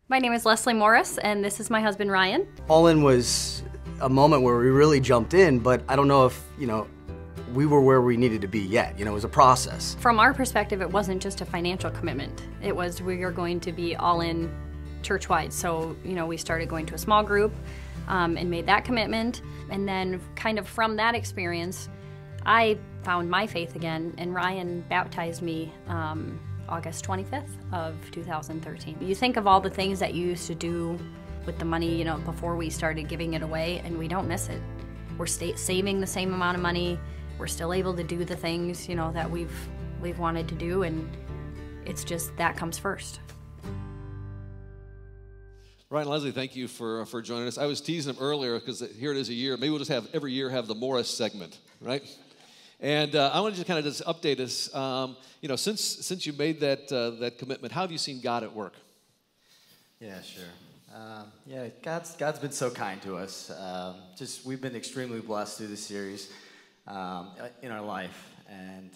My name is Lesley Morris, and this is my husband, Ryan. All In was a moment where we really jumped in, but I don't know if, we were where we needed to be yet. It was a process. From our perspective, it wasn't just a financial commitment. It was we are going to be all in church-wide. So, we started going to a small group and made that commitment. And then kind of from that experience, I found my faith again, and Ryan baptized me August 25th of 2013. You think of all the things that you used to do with the money, before we started giving it away, and we don't miss it. We're saving the same amount of money. We're still able to do the things, that we've wanted to do, and it's just that comes first. Ryan and Lesley, thank you for joining us. I was teasing them earlier because here it is a year. Maybe we'll just have every year have the Morris segment, right? And I want to just kind of update us. Since you made that commitment, how have you seen God at work? Yeah, sure. God's been so kind to us. We've been extremely blessed through this series in our life, and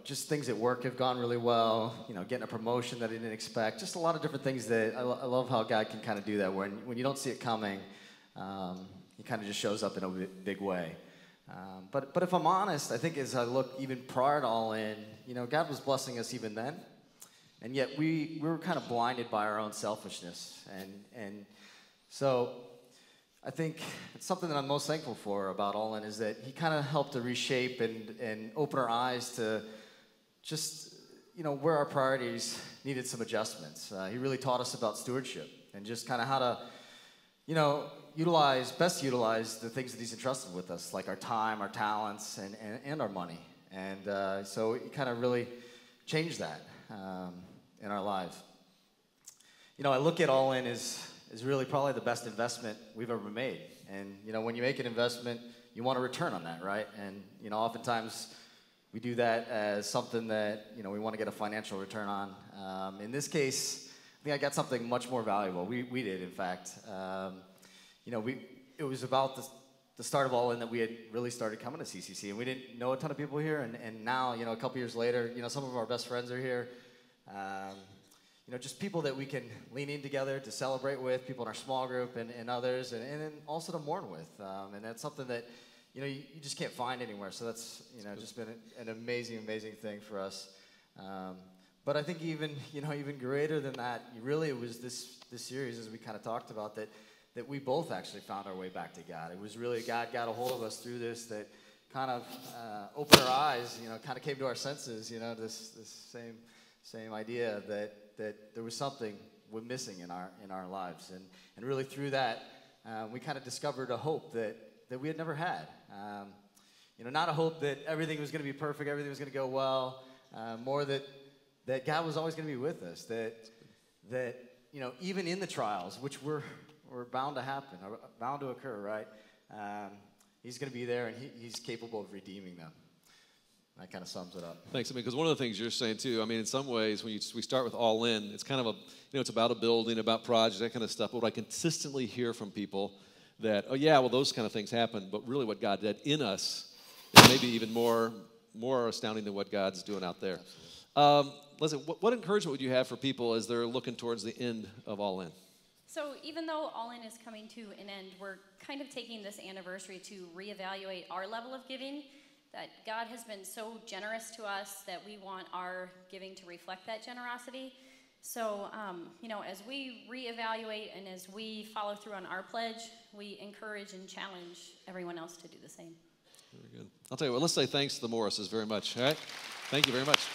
just things at work have gone really well. Getting a promotion that I didn't expect. Just a lot of different things that I love how God can kind of do that. When you don't see it coming, He kind of just shows up in a big way. But if I'm honest, I think as I look even prior to All In, God was blessing us even then, and yet we were kind of blinded by our own selfishness, and so I think it's something that I'm most thankful for about All In is that He kind of helped to reshape and open our eyes to just where our priorities needed some adjustments. He really taught us about stewardship and just kind of how to best utilize the things that He's entrusted with us, like our time, our talents, and our money. And so it kind of really changed that in our lives. I look at All In as really probably the best investment we've ever made. And when you make an investment, you want a return on that, right? And oftentimes we do that as something that we want to get a financial return on. In this case, I think I got something much more valuable. We did, in fact. It was about the start of All In that we had really started coming to CCC, and we didn't know a ton of people here, and now, a couple years later, some of our best friends are here. Just people that we can lean in together to celebrate with, people in our small group and others, and then also to mourn with. And that's something that, you just can't find anywhere. So that's, just been an amazing thing for us. But I think even greater than that, it was this series, as we kind of talked about, that we both actually found our way back to God. It was really God got a hold of us through this that kind of opened our eyes, kind of came to our senses, this same idea that there was something we're missing in our lives. And really through that, we kind of discovered a hope that we had never had. Not a hope that everything was going to be perfect, everything was going to go well, more that God was always going to be with us, that even in the trials, which were bound to happen, or bound to occur, right? He's going to be there, and He's capable of redeeming them. That kind of sums it up. Thanks. Because one of the things you're saying too, in some ways, when we start with All In, it's kind of it's about a building, about projects, that kind of stuff. But what I consistently hear from people that, oh yeah, well those kind of things happen, but really what God did in us is maybe even more astounding than what God's doing out there. Lesley, what encouragement would you have for people as they're looking towards the end of All In? So even though All In is coming to an end, we're kind of taking this anniversary to reevaluate our level of giving, that God has been so generous to us that we want our giving to reflect that generosity. So, as we reevaluate and as we follow through on our pledge, we encourage and challenge everyone else to do the same. Very good. I'll tell you what, let's say thanks to the Morrises very much, all right? Thank you very much.